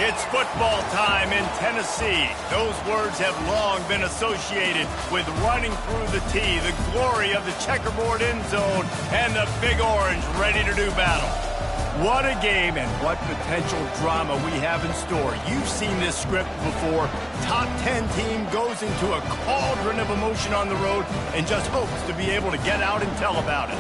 It's football time in Tennessee. Those words have long been associated with running through the tee, the glory of the checkerboard end zone, and the Big Orange ready to do battle. What a game and what potential drama we have in store. You've seen this script before. Top 10 team goes into a cauldron of emotion on the road and just hopes to be able to get out and tell about it.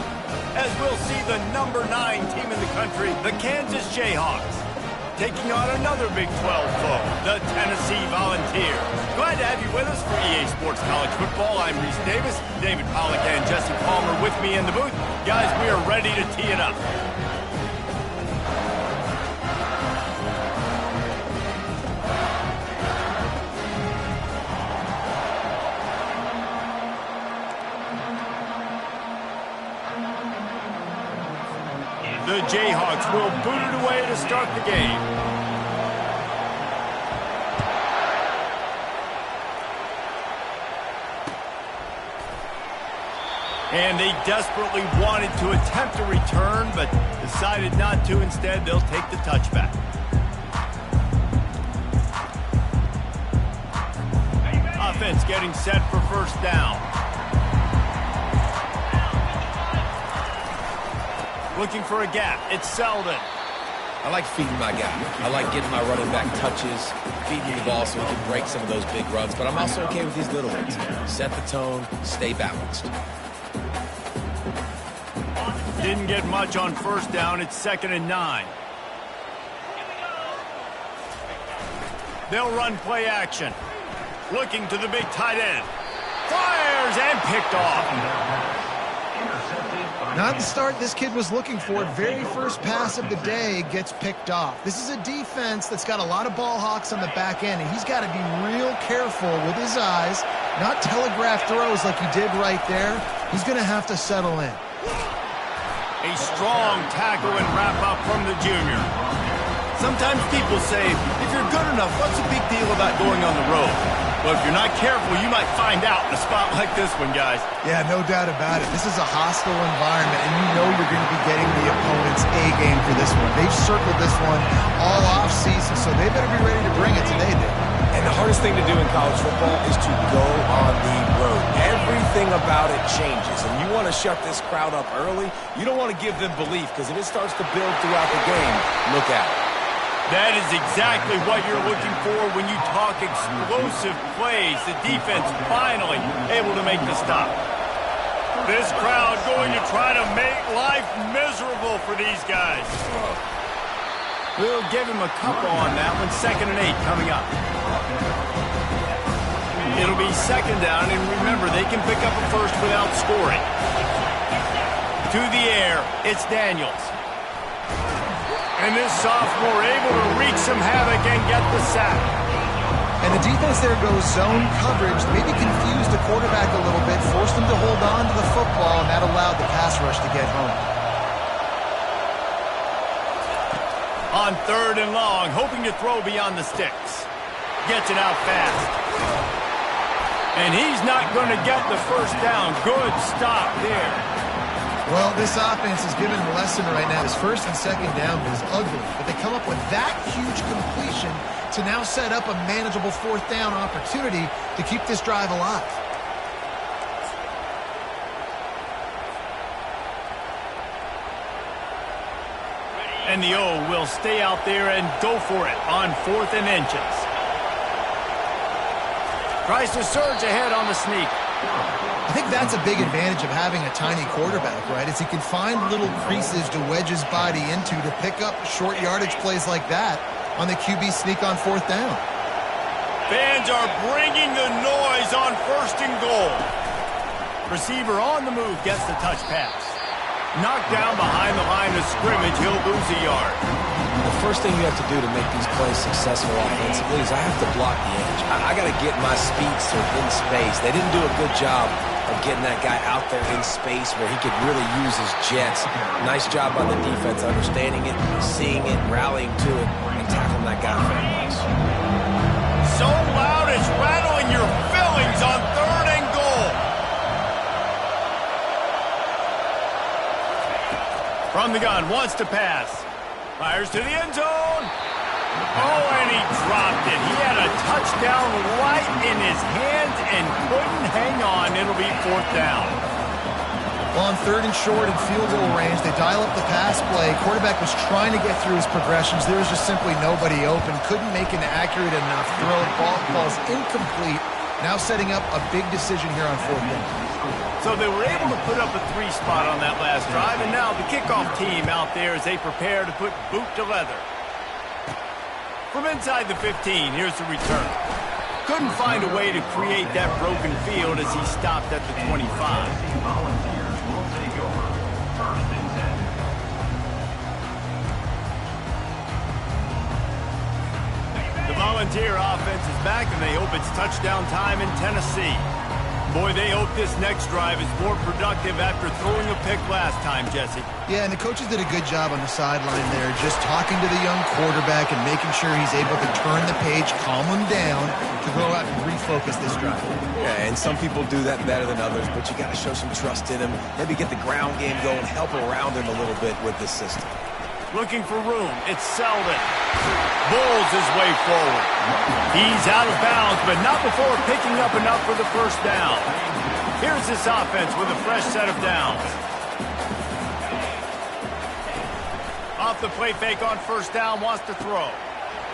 As we'll see the number 9 team in the country, the Kansas Jayhawks, taking on another Big 12 foe, the Tennessee Volunteers. Glad to have you with us for EA Sports College Football. I'm Reese Davis, David Pollack and Jesse Palmer with me in the booth. Guys, we are ready to tee it up. The Jayhawks will boot it away to start the game. And they desperately wanted to attempt a return, but decided not to. Instead, they'll take the touchback. Offense getting set for first down. Looking for a gap. It's Selden. I like feeding my guy. I like getting my running back touches, feeding the ball so he can break some of those big runs, but I'm also okay with these little ones. Set the tone, stay balanced. Didn't get much on first down. It's 2nd and 9. They'll run play action. Looking to the big tight end. Fires and picked off. Not the start this kid was looking for. Very first pass of the day gets picked off. This is a defense that's got a lot of ball hawks on the back end, and he's got to be real careful with his eyes, not telegraph throws like he did right there. He's going to have to settle in. A strong tackle and wrap up from the junior. Sometimes people say, if you're good enough, what's the big deal about going on the road? Well, if you're not careful, you might find out in a spot like this one, guys. Yeah, no doubt about it. This is a hostile environment, and you know you're going to be getting the opponent's A-game for this one. They've circled this one all off-season, so they better be ready to bring it today, dude. And the hardest thing to do in college football is to go on the road. Everything about it changes, and you want to shut this crowd up early. You don't want to give them belief, because if it starts to build throughout the game, look out. That is exactly what you're looking for when you talk explosive plays. The defense finally able to make the stop. This crowd going to try to make life miserable for these guys. We'll give him a couple on that one. 2nd and 8 coming up. It'll be 2nd down, and remember, they can pick up a first without scoring. To the air, it's Daniels. And this sophomore able to wreak some havoc and get the sack. And the defense there goes zone coverage, maybe confused the quarterback a little bit, forced him to hold on to the football, and that allowed the pass rush to get home. On 3rd and long, hoping to throw beyond the sticks. Gets it out fast. And he's not going to get the first down. Good stop there. Well, this offense is given a lesson right now. This 1st and 2nd down is ugly, but they come up with that huge completion to now set up a manageable 4th down opportunity to keep this drive alive. And the O will stay out there and go for it on 4th and inches. Tries to surge ahead on the sneak. I think that's a big advantage of having a tiny quarterback, right? Is he can find little creases to wedge his body into to pick up short yardage plays like that on the QB sneak on 4th down. Fans are bringing the noise on 1st and goal. Receiver on the move gets the touch pass. Knocked down behind the line of scrimmage, he'll lose a yard. The first thing you have to do to make these plays successful offensively is I have to block the edge. I got to get my speedster in space. They didn't do a good job of getting that guy out there in space where he could really use his jets. Nice job by the defense understanding it, seeing it, rallying to it, and tackling that guy very nice. So loud it's rattling your fillings on 3rd and goal. From the gun, wants to pass. Fires to the end zone. Oh, and And he dropped it. He had a touchdown right in his hands and couldn't hang on. It'll be 4th down. Well, on 3rd and short and field goal range, they dial up the pass play. Quarterback was trying to get through his progressions. There was just simply nobody open. Couldn't make an accurate enough throw. Ball falls incomplete. Now setting up a big decision here on 4th down. So they were able to put up a 3 spot on that last drive, and now the kickoff team out there as they prepare to put boot to leather. From inside the 15, here's the return. Couldn't find a way to create that broken field as he stopped at the 25. The Volunteer offense is back, and they hope it's touchdown time in Tennessee. Boy, they hope this next drive is more productive after throwing a pick last time, Jesse. Yeah, and the coaches did a good job on the sideline there, just talking to the young quarterback and making sure he's able to turn the page, calm him down, to go out and refocus this drive. Yeah, and some people do that better than others, but you got to show some trust in him. Maybe get the ground game going, help around him a little bit with this system. Looking for room. It's Selden. Bulls his way forward. He's out of bounds, but not before picking up enough for the 1st down. Here's this offense with a fresh set of downs. Off the play fake on 1st down, wants to throw.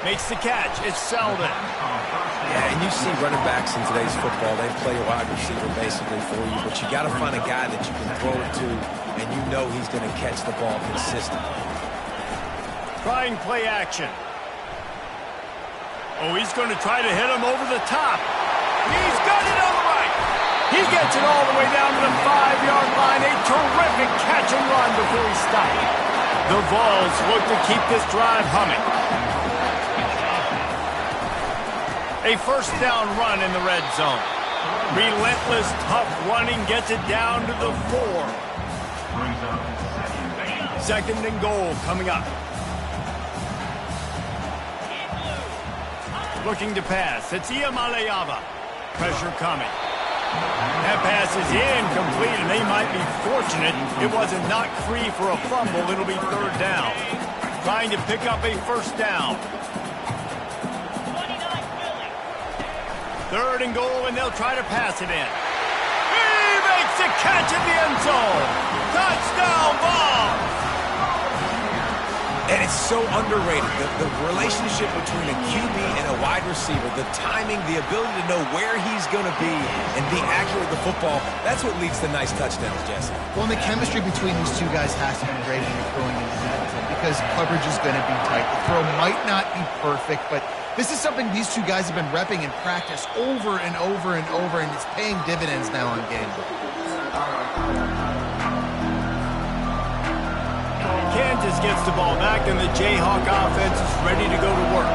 Makes the catch. It's Selden. Yeah, and you see running backs in today's football, they play a wide receiver basically for you, but you got to find a guy that you can throw it to, and you know he's going to catch the ball consistently. Trying play action. Oh, he's going to try to hit him over the top. He's got it on the right. He gets it all the way down to the 5-yard line. A terrific catch and run before he stopped. The Vols look to keep this drive humming. A 1st down run in the red zone. Relentless, tough running gets it down to the 4. 2nd and goal coming up. Looking to pass. It's Ncaa. Pressure coming. That pass is incomplete, and they might be fortunate it wasn't knocked free for a fumble. It'll be 3rd down. Trying to pick up a 1st down. 3rd and goal, and they'll try to pass it in. He makes a catch in the end zone. Touchdown ball. And it's so underrated. The relationship between a QB and a wide receiver, the timing, the ability to know where he's going to be and be accurate with the football, that's what leads to nice touchdowns, Jesse. Well, and the chemistry between these two guys has to be great when you're throwing into that because coverage is going to be tight. The throw might not be perfect, but this is something these two guys have been repping in practice over and over and over, and it's paying dividends now on game day. Kansas gets the ball back, and the Jayhawk offense is ready to go to work.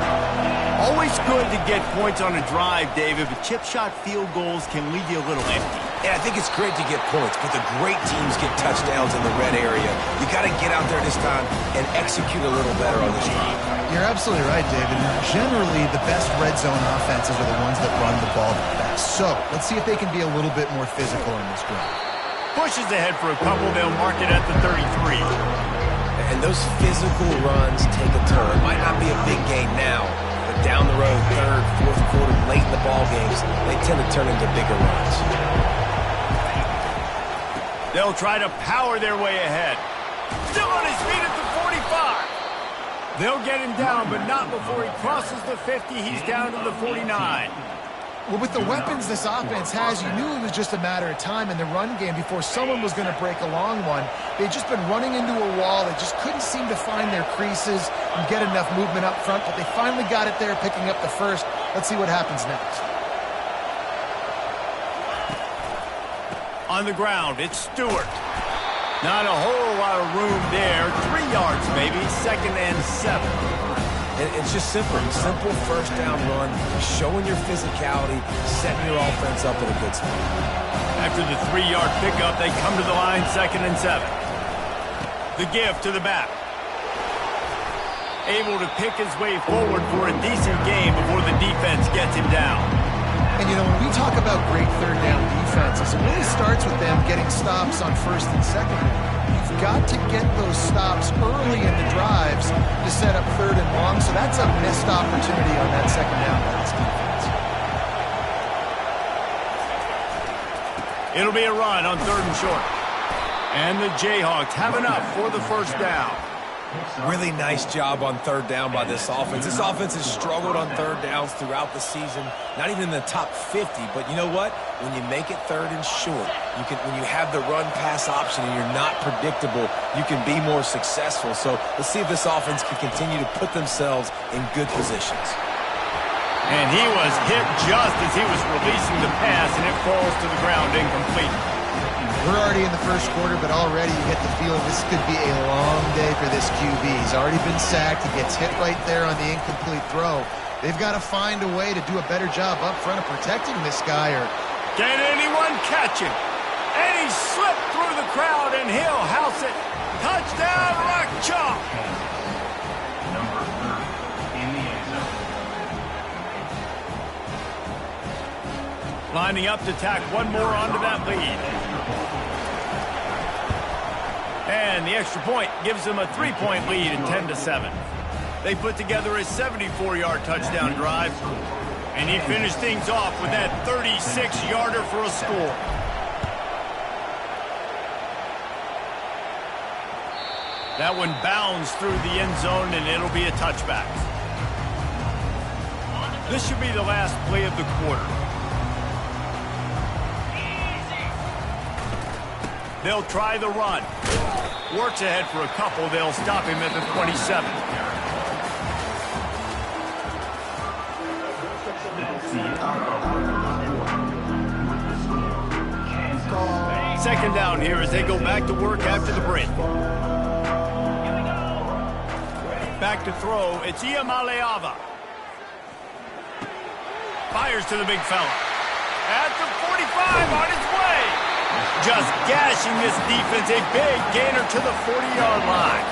Always good to get points on a drive, David, but chip shot field goals can leave you a little empty. Yeah, I think it's great to get points, but the great teams get touchdowns in the red area. You got to get out there this time and execute a little better on this drive. You're absolutely right, David. Generally, the best red zone offenses are the ones that run the ball the best. So, let's see if they can be a little bit more physical in this drive. Pushes ahead for a couple. They'll mark it at the 33. And those physical runs take a turn. It might not be a big gain now, but down the road, 3rd, 4th quarter, late in the ball games, they tend to turn into bigger runs. They'll try to power their way ahead. Still on his feet at the 45. They'll get him down, but not before he crosses the 50. He's down to the 49. Well, with the weapons this offense has, you knew it was just a matter of time in the run game before someone was going to break a long one. They'd just been running into a wall. They just couldn't seem to find their creases and get enough movement up front, but they finally got it there, picking up the 1st. Let's see what happens next. On the ground, it's Stewart. Not a whole lot of room there. 3 yards, maybe. 2nd and 7. It's just simple 1st down run, showing your physicality, setting your offense up in a good spot. After the 3-yard pickup, they come to the line, 2nd and 7. The give to the back. Able to pick his way forward for a decent game before the defense gets him down. And, you know, when we talk about great 3rd down defenses, it really starts with them getting stops on 1st and 2nd. You've got to get those stops early in the drives to set up 3rd and long, so that's a missed opportunity on that 2nd down by this defense. It'll be a run on 3rd and short. And the Jayhawks have enough for the 1st down. Really nice job on 3rd down by this offense. This offense has struggled on 3rd downs throughout the season. Not even in the top 50, but you know what? When you make it 3rd and short, when you have the run-pass option and you're not predictable, you can be more successful. So let's see if this offense can continue to put themselves in good positions. And he was hit just as he was releasing the pass, and it falls to the ground incomplete. We're already in the 1st quarter, but already you get the feeling this could be a long day for this QB. He's already been sacked. He gets hit right there on the incomplete throw. They've got to find a way to do a better job up front of protecting this guy. Or can anyone catch him? And he slipped through the crowd, and he'll house it. Touchdown, Ncaa! Number 30 in the end zone. Lining up to tack one more onto that lead. And the extra point gives them a 3-point lead at 10-7. They put together a 74-yard touchdown drive. And he finished things off with that 36-yarder for a score. That one bounds through the end zone, and it'll be a touchback. This should be the last play of the quarter. They'll try the run. Works ahead for a couple. They'll stop him at the 27. Second down here as they go back to work after the break. Back to throw. It's Ncaa. Fires to the big fella. At the 45 on his way. Just gashing this defense, a big gainer to the 40-yard line.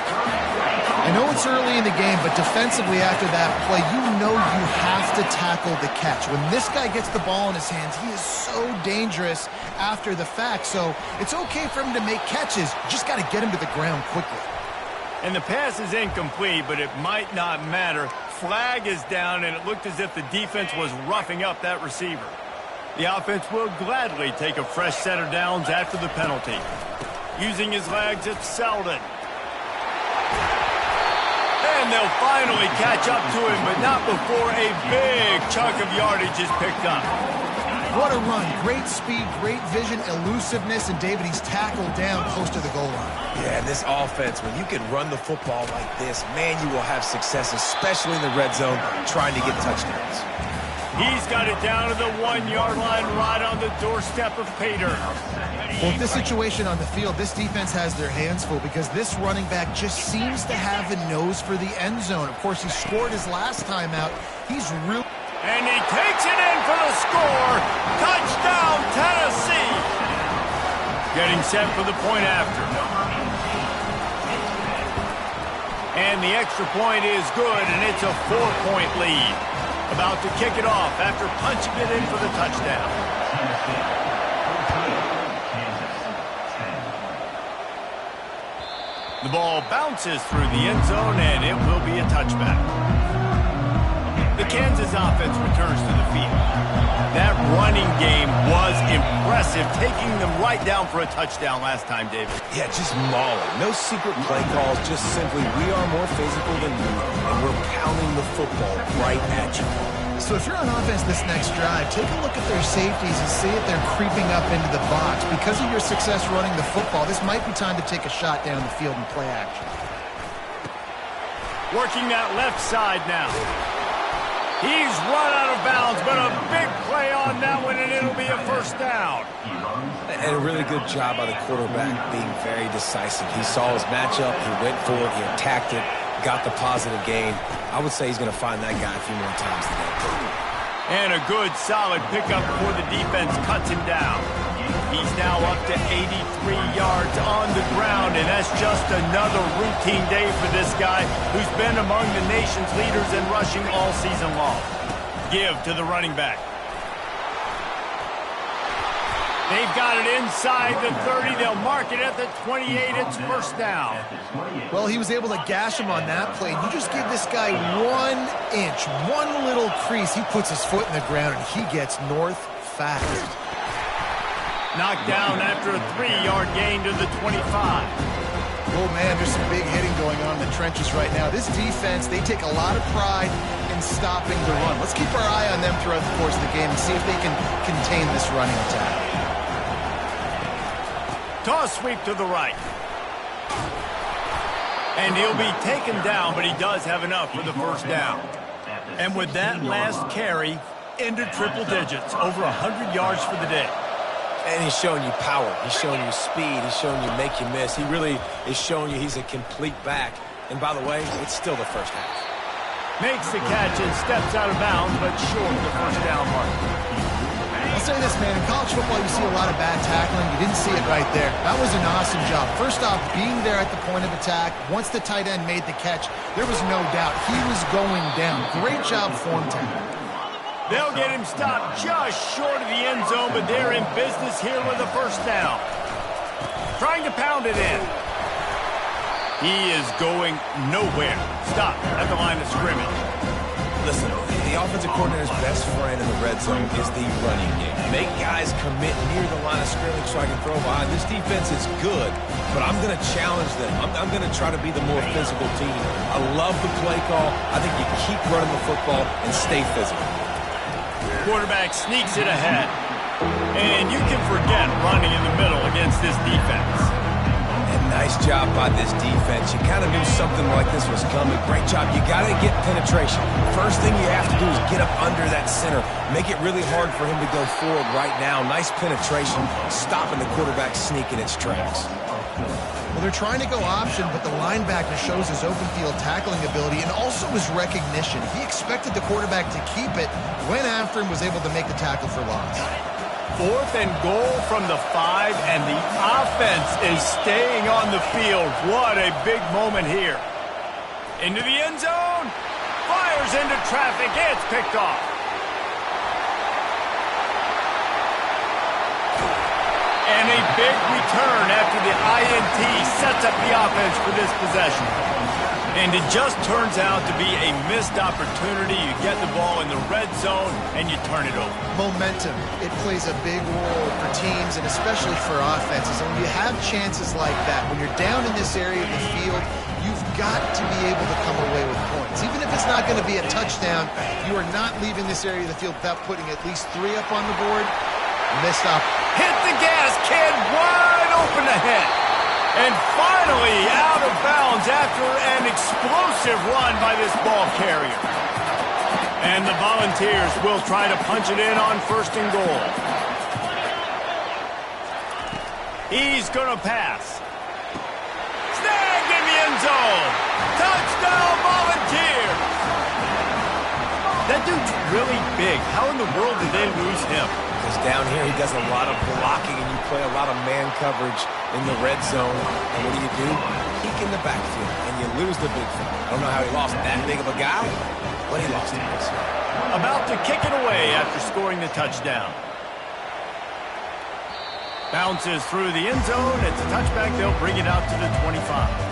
I know it's early in the game, but defensively after that play, you know you have to tackle the catch. When this guy gets the ball in his hands, he is so dangerous after the fact. So it's okay for him to make catches. You just got to get him to the ground quickly. And the pass is incomplete, but it might not matter. Flag is down, and it looked as if the defense was roughing up that receiver. The offense will gladly take a fresh set of downs after the penalty. Using his legs, it's Selden. And they'll finally catch up to him, but not before a big chunk of yardage is picked up. What a run. Great speed, great vision, elusiveness, and David, he's tackled down close to the goal line. Yeah, this offense, when you can run the football like this, man, you will have success, especially in the red zone, trying to get touchdowns. He's got it down to the 1-yard line right on the doorstep of Pater. Well, with this situation on the field, this defense has their hands full because this running back just seems to have a nose for the end zone. Of course, he scored his last time out. He's really... And he takes it in for the score. Touchdown, Tennessee. Getting set for the point after. And the extra point is good, and it's a 4-point lead. About to kick it off after punching it in for the touchdown. The ball bounces through the end zone, and it will be a touchback. The Kansas offense returns to the field. That running game was impressive, taking them right down for a touchdown last time, David. Yeah, just mauling. No secret play calls, just simply we are more physical than you, and we're pounding the football right at you. So if you're on offense this next drive, take a look at their safeties and see if they're creeping up into the box. Because of your success running the football, this might be time to take a shot down the field and play action. Working that left side now. He's run out of bounds, but a big play on that one, and it'll be a first down. And a really good job by the quarterback being very decisive. He saw his matchup, he went for it, he attacked it, got the positive gain. I would say he's going to find that guy a few more times today. And a good, solid pickup before the defense cuts him down. He's now up to 83 yards on the ground, and that's just another routine day for this guy who's been among the nation's leaders in rushing all season long. Give to the running back. They've got it inside the 30. They'll mark it at the 28. It's first down. Well, he was able to gash him on that play. You just give this guy 1 inch, one little crease. He puts his foot in the ground, and he gets north fast. Knocked down after a 3-yard gain to the 25. Oh, man, there's some big hitting going on in the trenches right now. This defense, they take a lot of pride in stopping the run. Let's keep our eye on them throughout the course of the game and see if they can contain this running attack. Toss sweep to the right. And he'll be taken down, but he does have enough for the first down. And with that last carry, into triple digits, over 100 yards for the day. And he's showing you power. He's showing you speed. He's showing you make you miss. He really is showing you he's a complete back. And by the way, it's still the first half. Makes the catch and steps out of bounds, but short of the first down mark. I'll say this, man. In college football, you see a lot of bad tackling. You didn't see it right there. That was an awesome job. First off, being there at the point of attack. Once the tight end made the catch, there was no doubt he was going down. Great job form tackle. They'll get him stopped just short of the end zone, but they're in business here with a first down. Trying to pound it in. He is going nowhere. Stop at the line of scrimmage. Listen, the offensive coordinator's best friend in the red zone is the running game. Make guys commit near the line of scrimmage so I can throw behind. This defense is good, but I'm going to challenge them. I'm going to try to be the more physical team. I love the play call. I think you keep running the football and stay physical. Quarterback sneaks it ahead. And you can forget running in the middle against this defense. And nice job by this defense. You kind of knew something like this was coming. Great job. You got to get penetration. First thing you have to do is get up under that center. Make it really hard for him to go forward right now. Nice penetration, stopping the quarterback sneak in its tracks. Well, they're trying to go option, but the linebacker shows his open field tackling ability and also his recognition. He expected the quarterback to keep it, went after him, was able to make the tackle for loss. 4th and goal from the 5, and the offense is staying on the field. What a big moment here. Into the end zone. Fires into traffic. It's picked off. And a big return after the INT sets up the offense for this possession. And it just turns out to be a missed opportunity. You get the ball in the red zone, and you turn it over. Momentum. It plays a big role for teams, and especially for offenses. And when you have chances like that, when you're down in this area of the field, you've got to be able to come away with points. Even if it's not going to be a touchdown, you are not leaving this area of the field without putting at least 3 up on the board. Missed up. Hit the gas, kid. Wide open ahead. And finally out of bounds after an explosive run by this ball carrier. And the Volunteers will try to punch it in on 1st and goal. He's going to pass. Snagged in the end zone. Touchdown, Volunteers. That dude's really big. How in the world did they lose him? Because down here he does a lot of blocking, and you play a lot of man coverage in the red zone. And what do? Peek in the backfield, and you lose the big fella. I don't know how he lost that big of a guy, but he lost him. About to kick it away after scoring the touchdown. Bounces through the end zone. It's a touchback. They'll bring it out to the 25.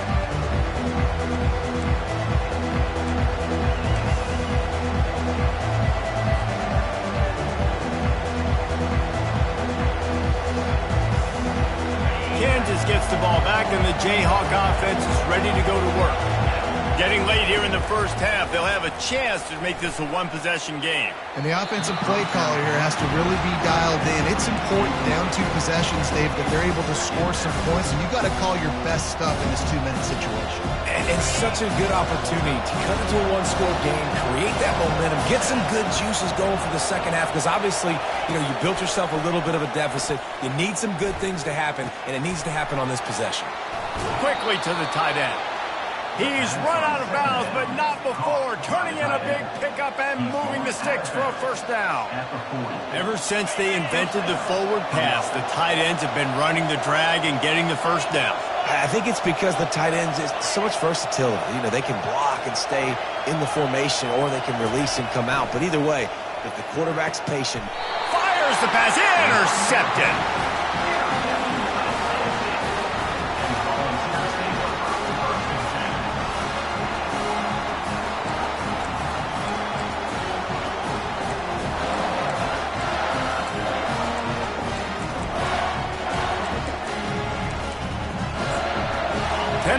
Kansas gets the ball back, and the Jayhawk offense is ready to go to work. Getting late here in the first half, they'll have a chance to make this a one-possession game. And the offensive play caller here has to really be dialed in. It's important down 2 possessions, Dave, that they're able to score some points, and you got to call your best stuff in this 2-minute situation. And it's such a good opportunity to cut into a 1-score game, create that momentum, get some good juices going for the second half, because obviously, you built yourself a little bit of a deficit. You need some good things to happen, and it needs to happen on this possession. Quickly to the tight end. He's run out of bounds, but not before turning in a big pickup and moving the sticks for a first down. Ever since they invented the forward pass, the tight ends have been running the drag and getting the first down. I think it's because the tight ends is so much versatility. They can block and stay in the formation, or they can release and come out. But either way, if the quarterback's patient. Fires the pass, intercepted.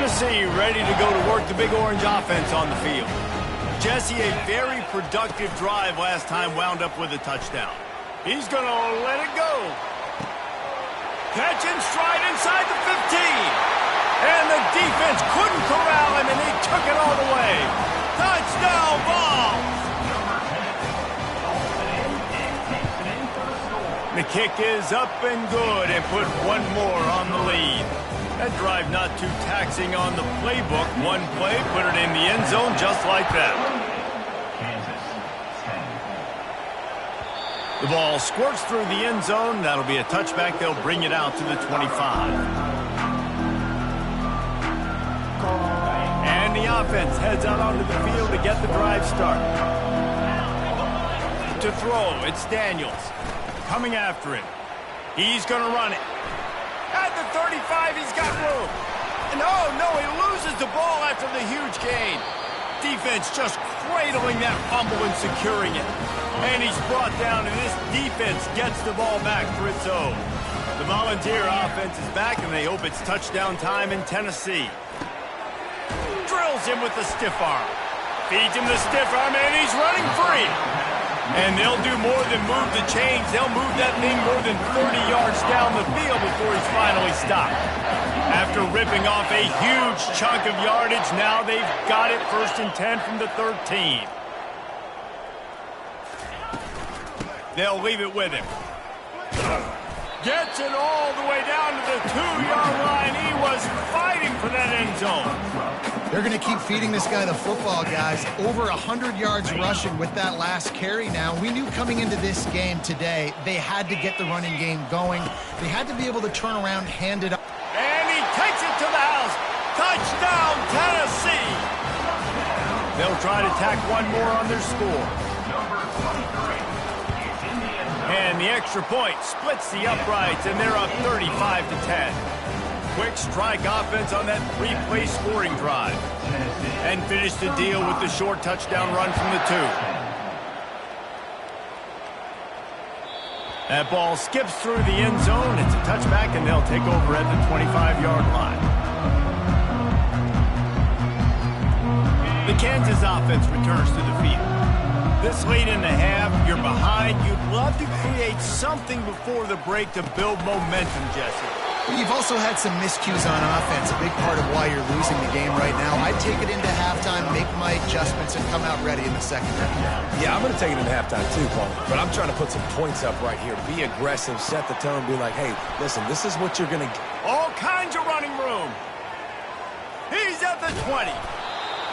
Tennessee ready to go to work the Big Orange offense on the field. Jesse, a very productive drive last time wound up with a touchdown. He's going to let it go. Catch in stride inside the 15. And the defense couldn't corral him, and he took it all the way. Touchdown ball. The kick is up and good and put one more on the lead. That drive not too taxing on the playbook. One play, put it in the end zone just like that. The ball squirts through the end zone. That'll be a touchback. They'll bring it out to the 25. And the offense heads out onto the field to get the drive started. To throw, it's Daniels. Coming after him. He's going to run it. At the 35, he's got room. And oh, no, he loses the ball after the huge gain. Defense just cradling that fumble and securing it. And he's brought down, and this defense gets the ball back for its own. The Volunteer offense is back, and they hope it's touchdown time in Tennessee. Drills him with the stiff arm. Feeds him the stiff arm, and he's running free. And they'll do more than move the chains. They'll move that thing more than 30 yards down the field before he's finally stopped. After ripping off a huge chunk of yardage, now they've got it 1st and 10 from the 13. They'll leave it with him. Gets it all the way down to the 2-yard line. He was fighting for that end zone. They're going to keep feeding this guy the football, guys. Over 100 yards rushing with that last carry now. We knew coming into this game today, they had to get the running game going. They had to be able to turn around, hand it up. And he takes it to the house. Touchdown, Tennessee. They'll try to tack one more on their score. And the extra point splits the uprights, and they're up 35-10. Quick strike offense on that 3-play scoring drive. And finish the deal with the short touchdown run from the 2. That ball skips through the end zone. It's a touchback, and they'll take over at the 25-yard line. The Kansas offense returns to the field. This late in the half, you're behind. You'd love to create something before the break to build momentum, Jesse. You've also had some miscues on offense, a big part of why you're losing the game right now. I'd take it into halftime, make my adjustments, and come out ready in the second half. Yeah, I'm going to take it into halftime too, Paul. But I'm trying to put some points up right here. Be aggressive, set the tone, be like, hey, listen, this is what you're going to get. All kinds of running room. He's at the 20.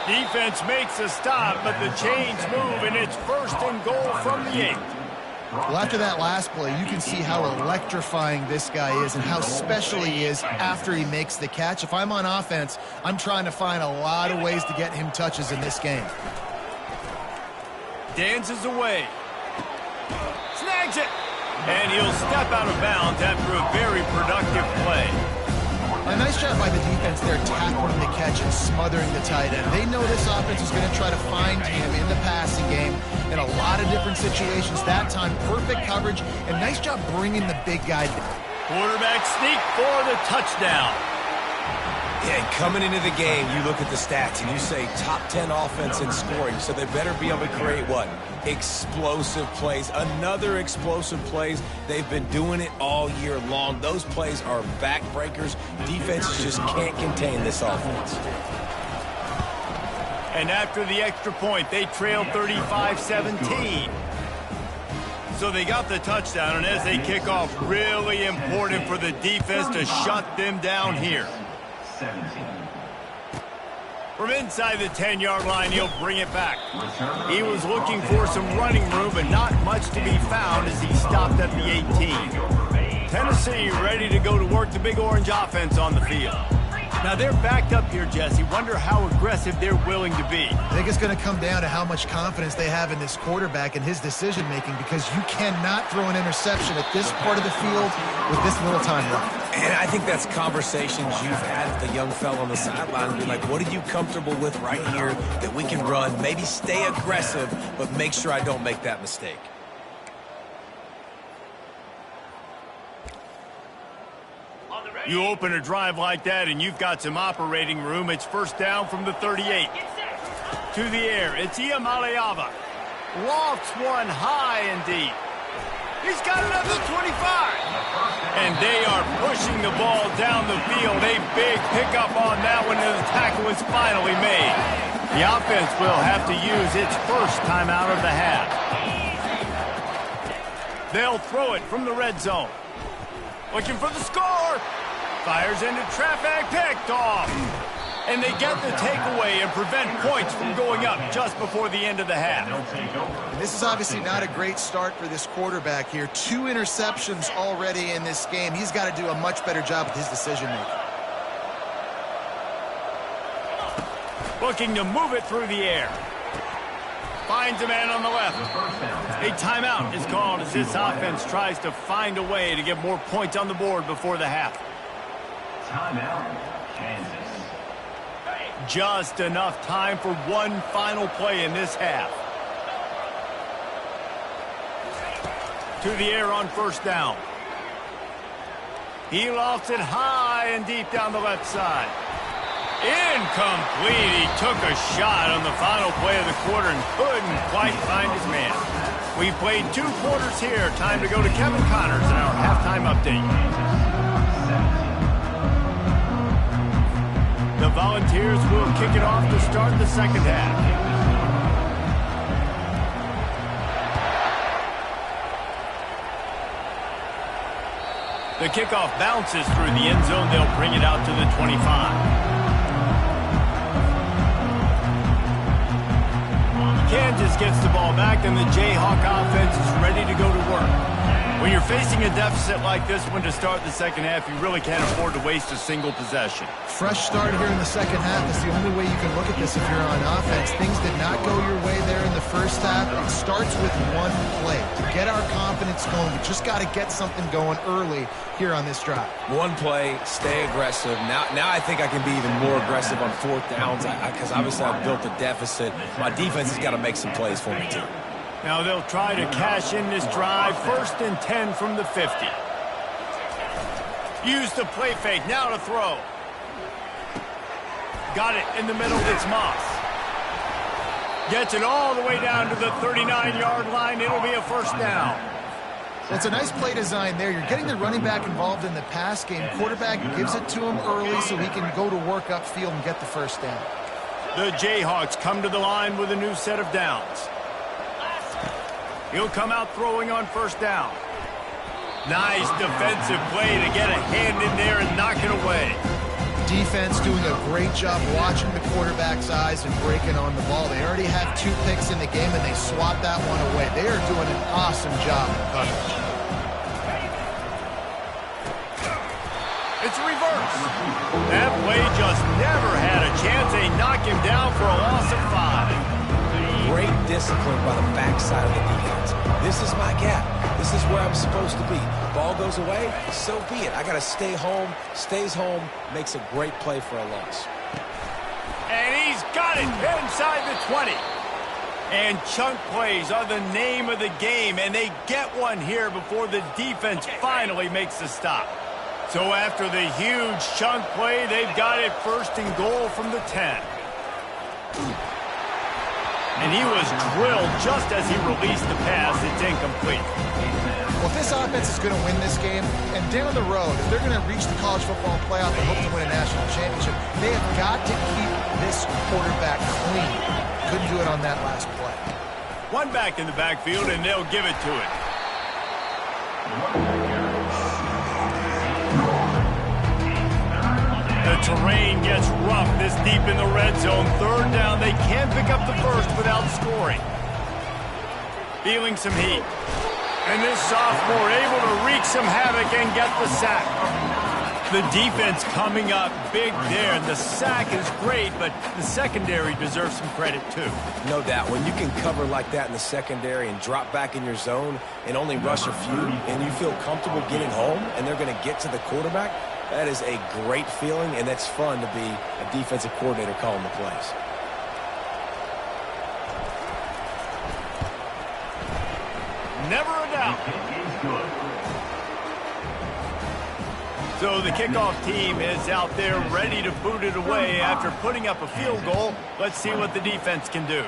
Defense makes a stop, but the chains move, and it's 1st and goal from the 8. Well, after that last play, you can see how electrifying this guy is and how special he is after he makes the catch. If I'm on offense, I'm trying to find a lot of ways to get him touches in this game. Dances away. Snags it. And he'll step out of bounds after a very productive play. A nice job by the defense there, tackling the catch and smothering the tight end. They know this offense is going to try to find him in the passing game in a lot of different situations. That time, perfect coverage, and nice job bringing the big guy down. Quarterback sneak for the touchdown. Yeah, and coming into the game, you look at the stats and you say top 10 offense in scoring, so they better be able to create what? Explosive plays. Another explosive plays. They've been doing it all year long. Those plays are backbreakers. Defenses just can't contain this offense. And after the extra point, they trailed 35-17. So they got the touchdown, and as they kick off, really important for the defense to shut them down here. From inside the 10-yard line, he'll bring it back. He was looking for some running room, but not much to be found as he stopped at the 18. Tennessee ready to go to work the Big Orange offense on the field. Now they're backed up here, Jesse. Wonder how aggressive they're willing to be. I think it's going to come down to how much confidence they have in this quarterback and his decision-making, because you cannot throw an interception at this part of the field with this little time left. And I think that's conversations you've had with the young fellow on the sideline and be like, what are you comfortable with right here that we can run? Maybe stay aggressive, but make sure I don't make that mistake. You open a drive like that and you've got some operating room. It's first down from the 38. To the air, it's Ncaa. Lofts one high and deep. He's got it up to 25. And they are pushing the ball down the field. A big pickup on that one, and the tackle is finally made. The offense will have to use its first timeout of the half. They'll throw it from the red zone. Looking for the score. Fires into traffic, picked off. And they get the takeaway and prevent points from going up just before the end of the half. And this is obviously not a great start for this quarterback here. 2 interceptions already in this game. He's got to do a much better job with his decision-making. Looking to move it through the air. Finds a man on the left. A timeout is called as this offense tries to find a way to get more points on the board before the half. Timeout, Kansas. Just enough time for one final play in this half. To the air on first down. He lofts it high and deep down the left side. Incomplete. He took a shot on the final play of the quarter and couldn't quite find his man. We've played 2 quarters here. Time to go to Kevin Connors in our halftime update. The Volunteers will kick it off to start the second half. The kickoff bounces through the end zone. They'll bring it out to the 25. Kansas gets the ball back, and the Jayhawk offense is ready to go to work. When you're facing a deficit like this one to start the second half, you really can't afford to waste a single possession. Fresh start here in the second half is the only way you can look at this if you're on offense. Things did not go your way there in the first half. It starts with one play. To get our confidence going, we just got to get something going early here on this drive. One play, stay aggressive. Now I think I can be even more aggressive on 4th downs because obviously I've built a deficit. My defense has got to make some plays for me too. Now they'll try to cash in this drive. 1st and 10 from the 50. Use the play fake. Now to throw. Got it in the middle. It's Moss. Gets it all the way down to the 39-yard line. It'll be a first down. Well, it's a nice play design there. You're getting the running back involved in the pass game. Quarterback gives it to him early so he can go to work upfield and get the first down. The Jayhawks come to the line with a new set of downs. He'll come out throwing on first down. Nice defensive play to get a hand in there and knock it away. Defense doing a great job watching the quarterback's eyes and breaking on the ball. They already have 2 picks in the game, and they swat that one away. They are doing an awesome job in coverage. It's a reverse. That play just never had a chance. They knock him down for a loss of 5. Great discipline by the backside of the defense. This is my gap. This is where I'm supposed to be. Ball goes away, so be it. I got to stay home. Stays home, makes a great play for a loss. And he's got it inside the 20. And chunk plays are the name of the game, and they get one here before the defense finally makes the stop. So after the huge chunk play, they've got it 1st and goal from the 10. And he was drilled just as he released the pass. It's incomplete. Well, if this offense is going to win this game, and down the road, if they're going to reach the college football playoff and hope to win a national championship, they have got to keep this quarterback clean. Couldn't do it on that last play. One back in the backfield, and they'll give it to it. The terrain gets rough this deep in the red zone. 3rd down, they can't pick up the first without scoring. Feeling some heat. And this sophomore able to wreak some havoc and get the sack. The defense coming up big there, and the sack is great, but the secondary deserves some credit too. No doubt. When you can cover like that in the secondary and drop back in your zone and only rush a few, and you feel comfortable getting home, and they're going to get to the quarterback, that is a great feeling, and that's fun to be a defensive coordinator calling the plays. Never a doubt. So the kickoff team is out there ready to boot it away after putting up a field goal. Let's see what the defense can do.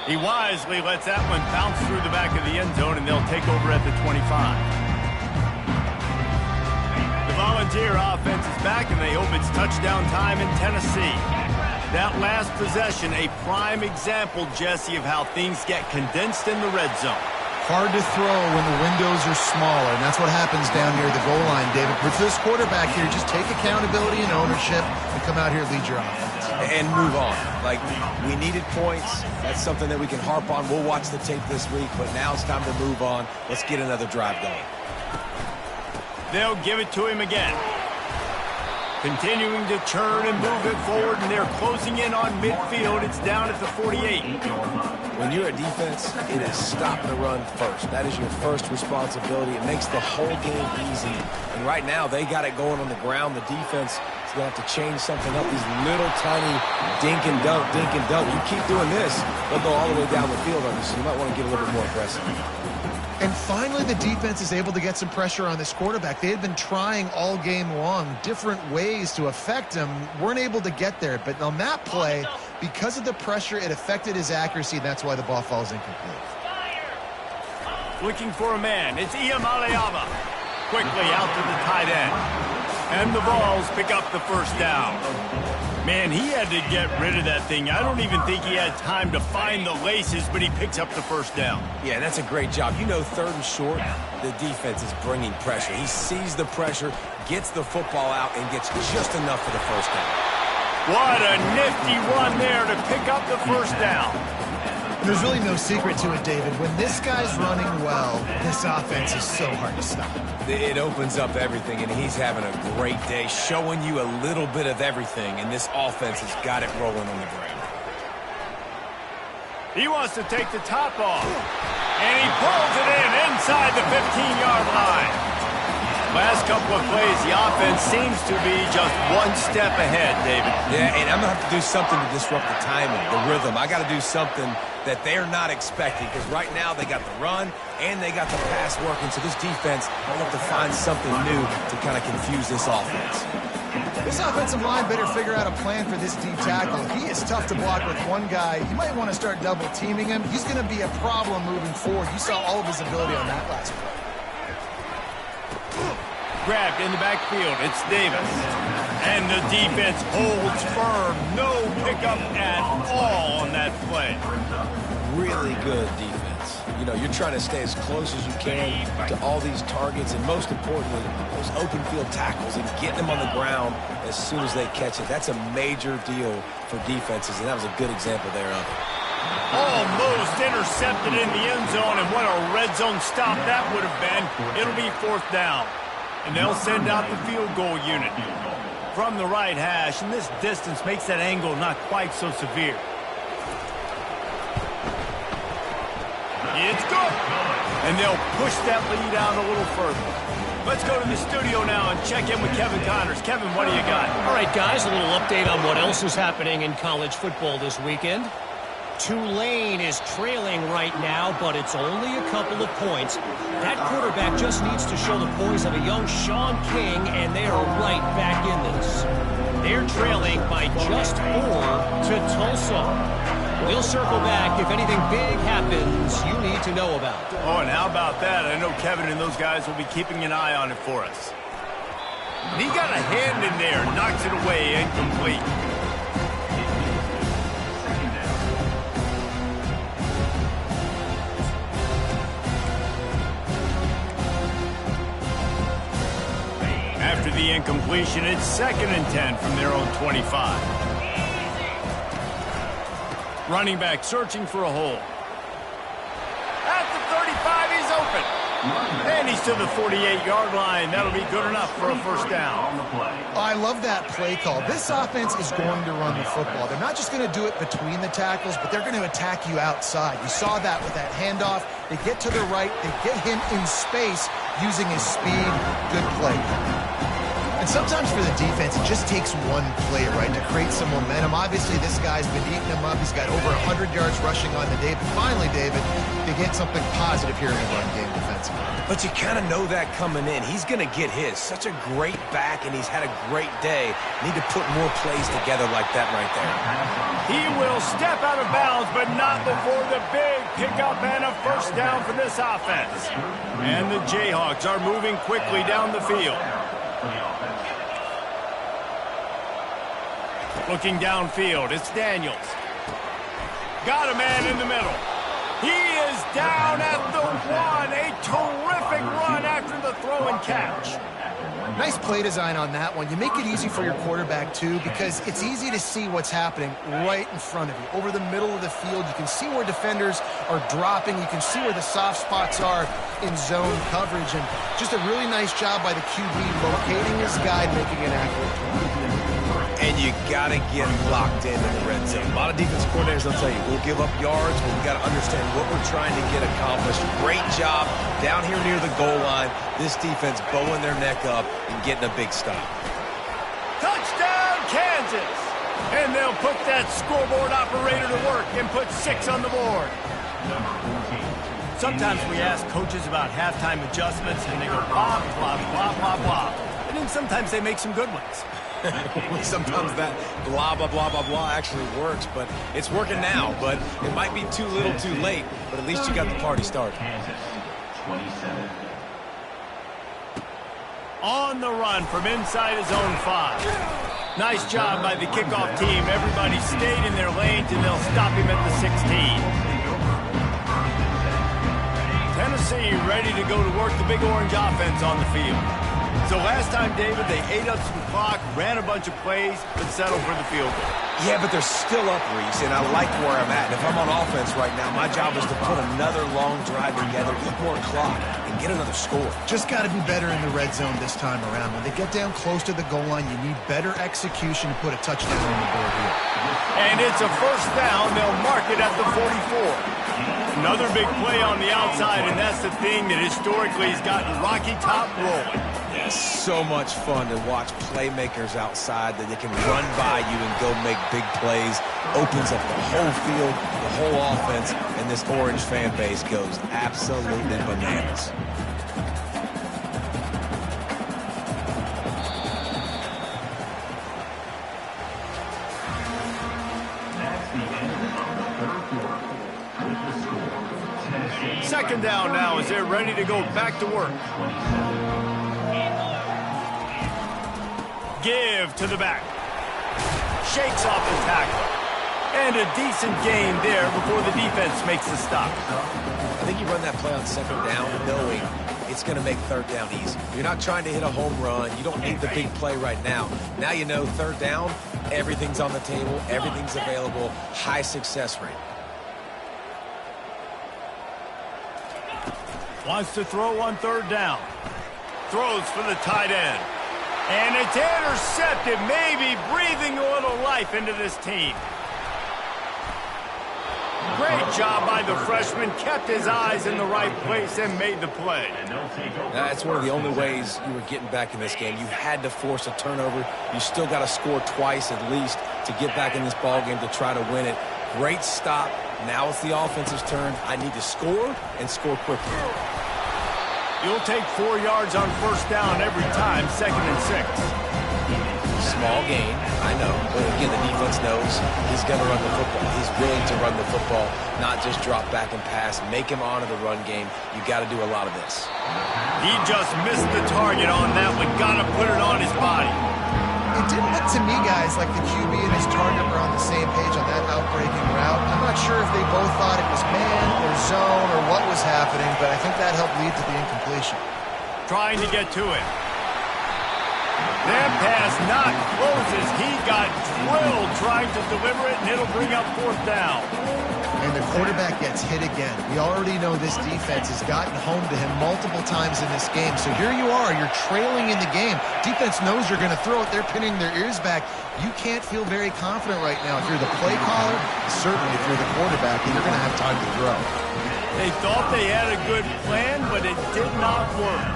He wisely lets that one bounce through the back of the end zone, and they'll take over at the 25. The Volunteer offense is back, and they hope it's touchdown time in Tennessee. That last possession, a prime example, Jesse, of how things get condensed in the red zone. Hard to throw when the windows are smaller, and that's what happens down near the goal line, David. But for this quarterback here, just take accountability and ownership and come out here and lead your offense. And move on. Like, we needed points. That's something that we can harp on. We'll watch the tape this week, but now it's time to move on. Let's get another drive going. They'll give it to him again. Continuing to turn and move it forward, and they're closing in on midfield. It's down at the 48. When you're a defense, it is stop the run first. That is your first responsibility. It makes the whole game easy. And right now, they got it going on the ground. The defense is going to have to change something up. These little tiny dink and dunk, dink and dunk. You keep doing this, they'll go all the way down the field on you, so you might want to get a little bit more aggressive. And finally, the defense is able to get some pressure on this quarterback. They had been trying all game long different ways to affect him. Weren't able to get there. But on that play, because of the pressure, it affected his accuracy. That's why the ball falls incomplete. Looking for a man. It's Iyamaleava. Quickly out to the tight end. And the Vols pick up the first down. Man, he had to get rid of that thing. I don't even think he had time to find the laces, but he picks up the first down. Yeah, that's a great job. You know, third and short, the defense is bringing pressure. He sees the pressure, gets the football out, and gets just enough for the first down. What a nifty run there to pick up the first down. There's really no secret to it, David. When this guy's running well, this offense is so hard to stop. It opens up everything, and he's having a great day, showing you a little bit of everything, and this offense has got it rolling on the ground. He wants to take the top off, and he pulls it in inside the 15-yard line. Last couple of plays, the offense seems to be just one step ahead, David. Yeah, and I'm going to have to do something to disrupt the timing, the rhythm. I got to do something that they're not expecting, because right now they got the run and they got the pass working, so this defense will have to find something new to kind of confuse this offense. This offensive line better figure out a plan for this D tackle. He is tough to block with one guy. You might want to start double teaming him. He's going to be a problem moving forward. You saw all of his ability on that last play. Grabbed in the backfield, it's Davis. And the defense holds firm. No pickup at all on that play. Really good defense. You know, you're trying to stay as close as you can to all these targets, and most importantly, those open field tackles, and getting them on the ground as soon as they catch it. That's a major deal for defenses, and that was a good example there of it. Almost intercepted in the end zone, and what a red zone stop that would have been. It'll be fourth down. And they'll send out the field goal unit from the right hash, and this distance makes that angle not quite so severe. It's good. And they'll push that lead out a little further. Let's go to the studio now and check in with Kevin Connors. Kevin, what do you got? All right, guys, a little update on what else is happening in college football this weekend. Tulane is trailing right now, but it's only a couple of points. That quarterback just needs to show the poise of a young Sean King, and they are right back in this. They're trailing by just 4 to Tulsa. We'll circle back if anything big happens you need to know about. Oh, and how about that? I know Kevin and those guys will be keeping an eye on it for us. And he got a hand in there, knocks it away, incomplete. After the incompletion, it's 2nd and 10 from their own 25. Running back searching for a hole. At the 35, he's open. And he's to the 48-yard line. That'll be good enough for a first down. I love that play call. This offense is going to run the football. They're not just going to do it between the tackles, but they're going to attack you outside. You saw that with that handoff. They get to the right. They get him in space using his speed. Good play. And And sometimes for the defense, it just takes one play, right, to create some momentum. Obviously, this guy's been eating him up. He's got over 100 yards rushing on the day. But finally, David, they get something positive here in the run game defensively. But you kind of know that coming in. He's going to get his. Such a great back, and he's had a great day. Need to put more plays together like that right there. He will step out of bounds, but not before the big pickup and a first down for this offense. And the Jayhawks are moving quickly down the field. Looking downfield, it's Daniels. Got a man in the middle. He is down at the 1. A terrific run after the throw and catch. Nice play design on that one. You make it easy for your quarterback, too, because it's easy to see what's happening right in front of you. Over the middle of the field, you can see where defenders are dropping. You can see where the soft spots are in zone coverage. And just a really nice job by the QB locating his guy, making an accurate throw. And you got to get locked in the red zone. A lot of defense coordinators will tell you, we'll give up yards, but we got to understand what we're trying to get accomplished. Great job down here near the goal line. This defense bowing their neck up and getting a big stop. Touchdown, Kansas! And they'll put that scoreboard operator to work and put 6 on the board. Sometimes we ask coaches about halftime adjustments, and they go blah, blah, blah, blah, blah. And then sometimes they make some good ones. Sometimes that blah, blah, blah, blah, blah actually works, but it's working now. But it might be too little too late, but at least you got the party started. On the run from inside his own 5. Nice job by the kickoff team. Everybody stayed in their lanes, and they'll stop him at the 16. Tennessee ready to go to work the Big Orange offense on the field. So last time, David, they ate up some clock, ran a bunch of plays, but settled for the field goal. Yeah, but they're still up, Reese, and I like where I'm at. And if I'm on offense right now, my job is to put another long drive together, eat more clock, and get another score. Just got to be better in the red zone this time around. When they get down close to the goal line, you need better execution to put a touchdown on the board here. And it's a first down. They'll mark it at the 44. Another big play on the outside, and that's the thing that historically has gotten Rocky Top rolling. Yes, so much fun to watch playmakers outside that they can run by you and go make big plays. Opens up the whole field, the whole offense, and this Orange fan base goes absolutely bananas. Second down now as they're ready to go back to work. Give to the back. Shakes off the tackle. And a decent gain there before the defense makes the stop. I think you run that play on second down knowing it's going to make third down easy. You're not trying to hit a home run. You don't need the big play right now. Now you know third down, everything's on the table, everything's available, high success rate. Wants to throw on third down. Throws for the tight end. And it's intercepted, maybe breathing a little life into this team. Great job by the freshman. Kept his eyes in the right place and made the play. That's one of the only ways you were getting back in this game. You had to force a turnover. You still got to score twice at least to get back in this ball game to try to win it. Great stop. Now it's the offense's turn. I need to score and score quickly. You'll take 4 yards on first down every time, 2nd and 6. Small gain, I know. But again, the defense knows he's going to run the football. He's willing to run the football, not just drop back and pass. Make him honor the run game. You got to do a lot of this. He just missed the target on that one. Got to put it on his body. It didn't look to me, guys, like the QB and his target were on the same page on that outbreaking route. I'm not sure if they both thought it was man or zone or what was happening, but I think that helped lead to the incompletion. Trying to get to it. That pass not close as he got drilled trying to deliver it, and it'll bring up 4th down. And the quarterback gets hit again. We already know this defense has gotten home to him multiple times in this game. So here you are, you're trailing in the game. Defense knows you're going to throw it. They're pinning their ears back. You can't feel very confident right now. If you're the play caller, certainly if you're the quarterback, and you're going to have time to throw. They thought they had a good plan, but it did not work.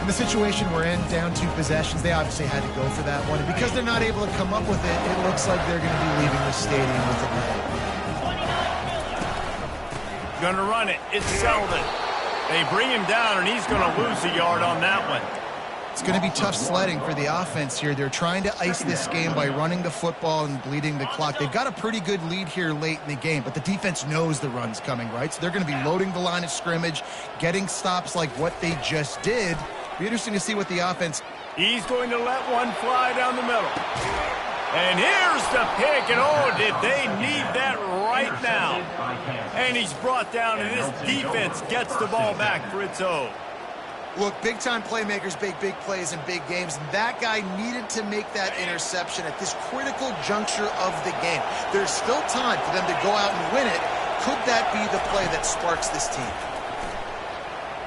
In the situation we're in, down 2 possessions, they obviously had to go for that one. And because they're not able to come up with it, it looks like they're going to be leaving the stadium with a lead. Going to run it. It's Selden. They bring him down, and he's going to lose a yard on that one. It's going to be tough sledding for the offense here. They're trying to ice this game by running the football and bleeding the clock. They've got a pretty good lead here late in the game, but the defense knows the run's coming, right? So they're going to be loading the line of scrimmage, getting stops like what they just did. Be interesting to see what the offense... He's going to let one fly down the middle. And here's the pick, and oh, did they need that right now. And he's brought down, and this defense gets the ball back for its own. Look, big-time playmakers make big plays in big games, and that guy needed to make that interception at this critical juncture of the game. There's still time for them to go out and win it. Could that be the play that sparks this team?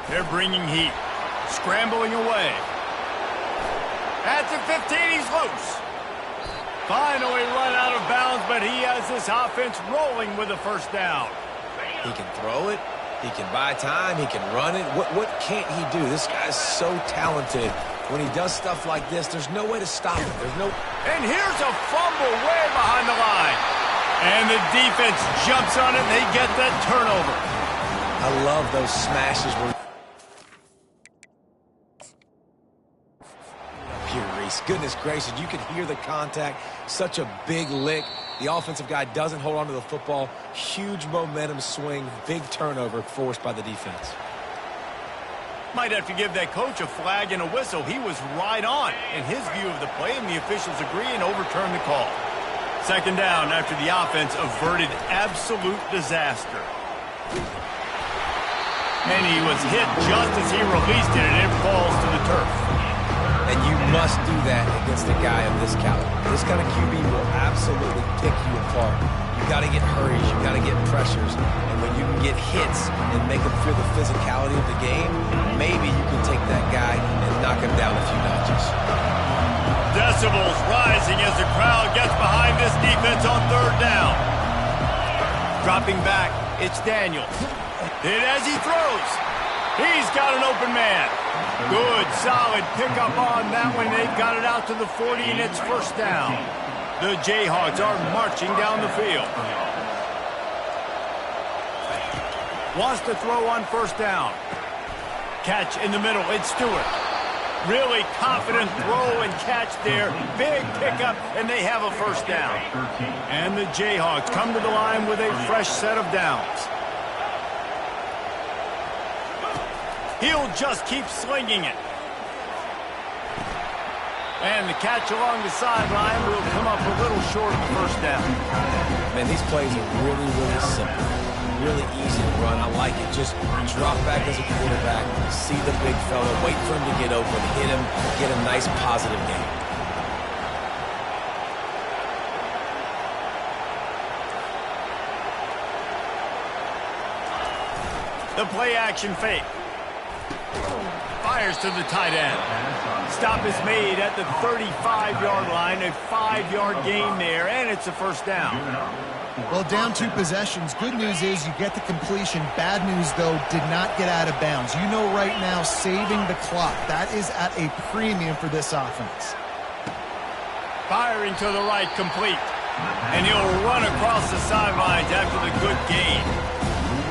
They're bringing heat. Scrambling away. At the 15, he's loose. Finally run out of bounds, but he has this offense rolling with a first down. He can throw it. He can buy time. He can run it. What can't he do? This guy's so talented. When he does stuff like this, there's no way to stop him. There's no... And here's a fumble way behind the line. And the defense jumps on it, and they get that turnover. I love those smashes where... Here, Reese. Goodness gracious, you can hear the contact. Such a big lick. The offensive guy doesn't hold on to the football. Huge momentum swing. Big turnover forced by the defense. Might have to give that coach a flag and a whistle. He was right on in his view of the play, and the officials agree and overturn the call. Second down after the offense averted absolute disaster. And he was hit just as he released it, and it falls to the turf. And you must do that against a guy of this caliber. This kind of QB will absolutely pick you apart. You got to get hurries. You got to get pressures. And when you can get hits and make them feel the physicality of the game, maybe you can take that guy and knock him down a few notches. Decibels rising as the crowd gets behind this defense on third down. Dropping back, it's Daniels. Hit as he throws. He's got an open man. Good, solid pickup on that one. They've got it out to the 40, and it's first down. The Jayhawks are marching down the field. Wants to throw on first down. Catch in the middle. It's Stewart. Really confident throw and catch there. Big pickup, and they have a first down. And the Jayhawks come to the line with a fresh set of downs. He'll just keep slinging it. And the catch along the sideline will come up a little short of the first down. Man, these plays are really, really simple. Really easy to run. I like it. Just drop back as a quarterback, see the big fella, wait for him to get open, hit him, get a nice positive game. The play action fake. Fires to the tight end. Stop is made at the 35-yard line. A 5-yard gain there, and it's a first down. Well, down 2 possessions. Good news is you get the completion. Bad news, though, did not get out of bounds. You know right now, saving the clock. That is at a premium for this offense. Firing to the right, complete. And he'll run across the sidelines after the good gain.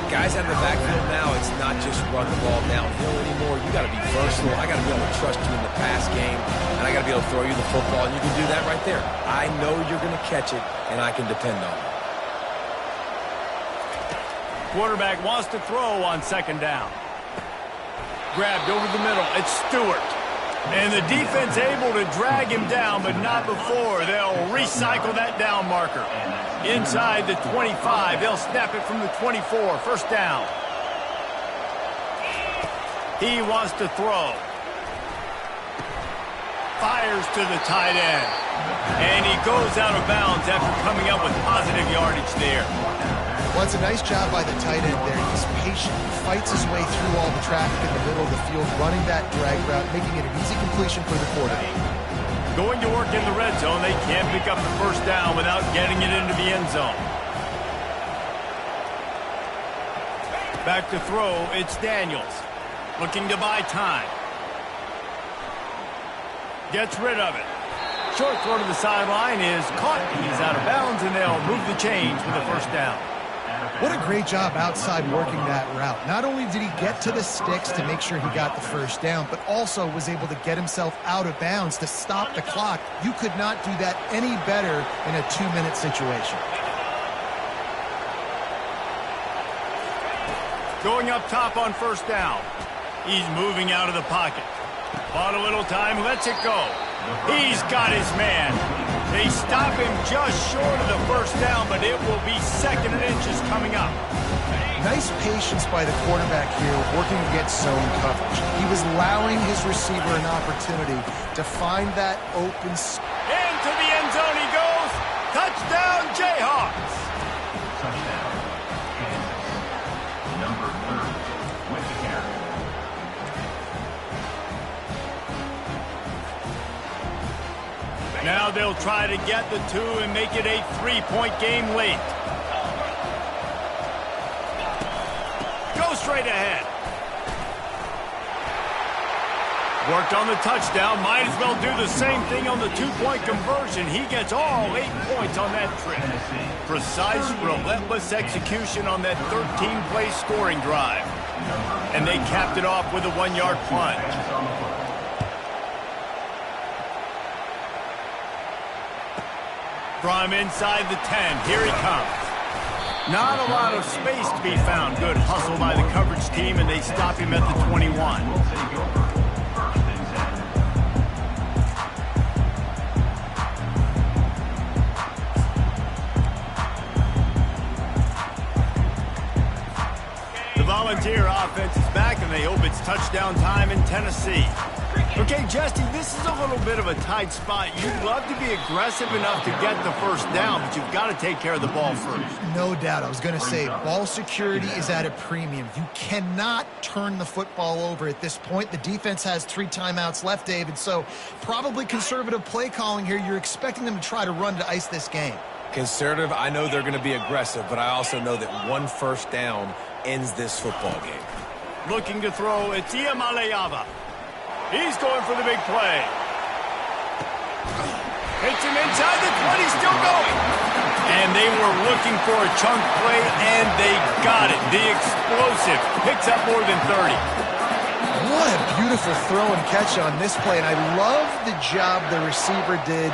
Guys out of the backfield now, it's not just run the ball downhill anymore. You got to be versatile. I got to be able to trust you in the pass game, and I got to be able to throw you the football, and you can do that right there. I know you're going to catch it, and I can depend on it. Quarterback wants to throw on second down. Grabbed over the middle. It's Stewart. And the defense able to drag him down, but not before. They'll recycle that down marker. Inside the 25, they'll snap it from the 24. First down. He wants to throw. Fires to the tight end. And he goes out of bounds after coming up with positive yardage there. Well, it's a nice job by the tight end there. He's patient. He fights his way through all the traffic in the middle of the field, running that drag route, making it an easy completion for the quarterback. Going to work in the red zone. They can't pick up the first down without getting it into the end zone. Back to throw, it's Daniels. Looking to buy time. Gets rid of it. Short throw to the sideline is caught. He's out of bounds, and they'll move the chains with a first down. What a great job outside working that route. Not only did he get to the sticks to make sure he got the first down, but also was able to get himself out of bounds to stop the clock. You could not do that any better in a 2-minute situation. Going up top on first down. He's moving out of the pocket. Bought a little time, lets it go. He's got his man. They stop him just short of the first down, but it will be 2nd and inches coming up. Nice patience by the quarterback here, working against zone coverage. He was allowing his receiver an opportunity to find that open space. Into the end zone he goes. Touchdown, Jayhawks. Touchdown, Kansas. Number 30 with the carry. Now they'll try to get the 2 and make it a 3-point game late. Go straight ahead. Worked on the touchdown. Might as well do the same thing on the 2-point conversion. He gets all 8 points on that trip. Precise, relentless execution on that 13-play scoring drive. And they capped it off with a 1-yard plunge. From inside the 10, here he comes. Not a lot of space to be found. Good hustle by the coverage team, and they stop him at the 21. The Volunteer offense is back, and they hope it's touchdown time in Tennessee. Okay, Jesse, this is a little bit of a tight spot. You'd love to be aggressive enough to get the first down, but you've got to take care of the ball first. No doubt. I was going to say, ball security is at a premium. You cannot turn the football over at this point. The defense has 3 timeouts left, David, so probably conservative play calling here. You're expecting them to try to run to ice this game. Conservative, I know they're going to be aggressive, but I also know that 1 first down ends this football game. Looking to throw, it's Ncaa. He's going for the big play. Hits him inside the 20, still going. And they were looking for a chunk play, and they got it. The explosive picks up more than 30. What a beautiful throw and catch on this play, and I love the job the receiver did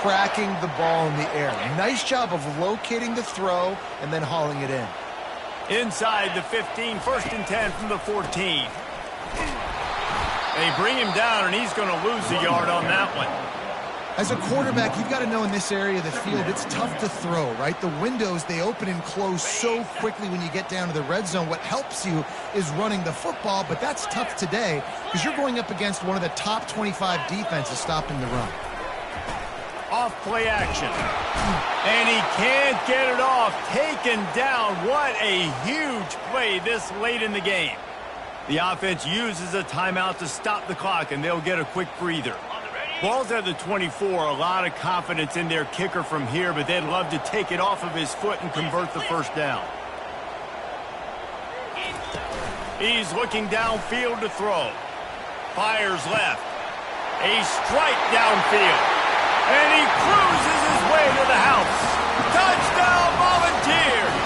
tracking the ball in the air. Nice job of locating the throw and then hauling it in. Inside the 15, 1st and 10 from the 14. They bring him down, and he's going to lose a yard on that one. As a quarterback, you've got to know in this area of the field, it's tough to throw, right? The windows, they open and close so quickly when you get down to the red zone. What helps you is running the football, but that's tough today because you're going up against one of the top 25 defenses stopping the run. Off play action. And he can't get it off. Taken down. What a huge play this late in the game. The offense uses a timeout to stop the clock, and they'll get a quick breather. Ball's at the 24. A lot of confidence in their kicker from here, but they'd love to take it off of his foot and convert the first down. He's looking downfield to throw. Fires left. A strike downfield. And he cruises his way to the house. Touchdown, Volunteers!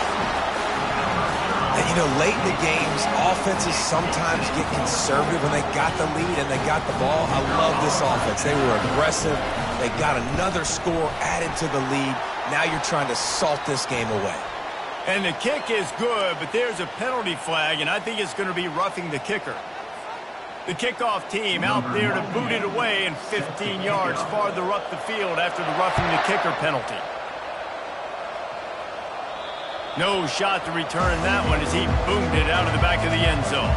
And, you know, late in the games, offenses sometimes get conservative when they got the lead and they got the ball. I love this offense. They were aggressive. They got another score added to the lead. Now you're trying to salt this game away. And the kick is good, but there's a penalty flag, and I think it's going to be roughing the kicker. The kickoff team out there to boot it away and 15 yards farther up the field after the roughing the kicker penalty. No shot to return that one as he boomed it out of the back of the end zone.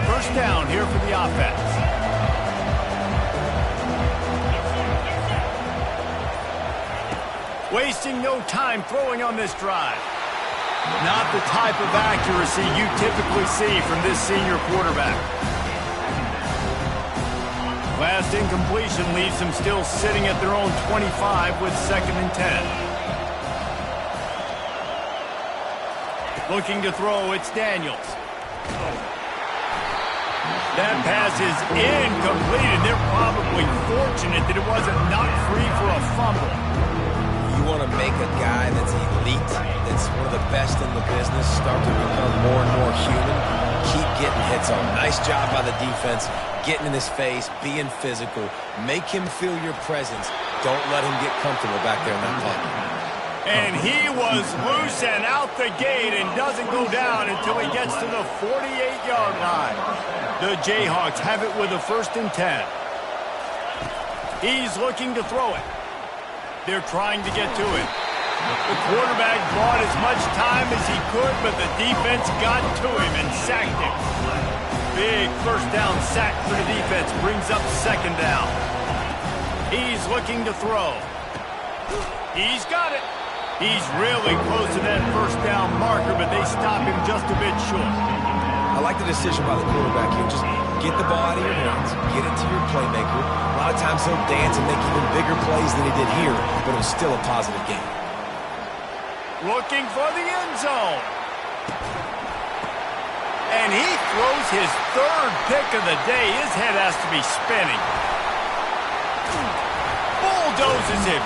First down here for the offense. Wasting no time throwing on this drive. Not the type of accuracy you typically see from this senior quarterback. Last incompletion leaves them still sitting at their own 25 with 2nd and 10. Looking to throw, it's Daniels. That pass is incomplete, and they're probably fortunate that it wasn't knocked free for a fumble. You want to make a guy that's elite, that's one of the best in the business, start to become more and more human, keep getting hits on. Nice job by the defense, getting in his face, being physical. Make him feel your presence. Don't let him get comfortable back there in that pocket. And he was loose and out the gate and doesn't go down until he gets to the 48-yard line. The Jayhawks have it with a 1st and 10. He's looking to throw it. They're trying to get to it. The quarterback bought as much time as he could, but the defense got to him and sacked him. Big 1st down sack for the defense brings up 2nd down. He's looking to throw. He's got it. He's really close to that 1st down marker, but they stop him just a bit short. I like the decision by the quarterback here. Just get the ball out of your hands, get it to your playmaker. A lot of times he'll dance and make even bigger plays than he did here, but it was still a positive game. Looking for the end zone. And he throws his 3rd pick of the day. His head has to be spinning. Bulldozes him.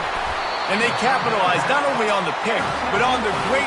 And they capitalize not only on the pick, but on the great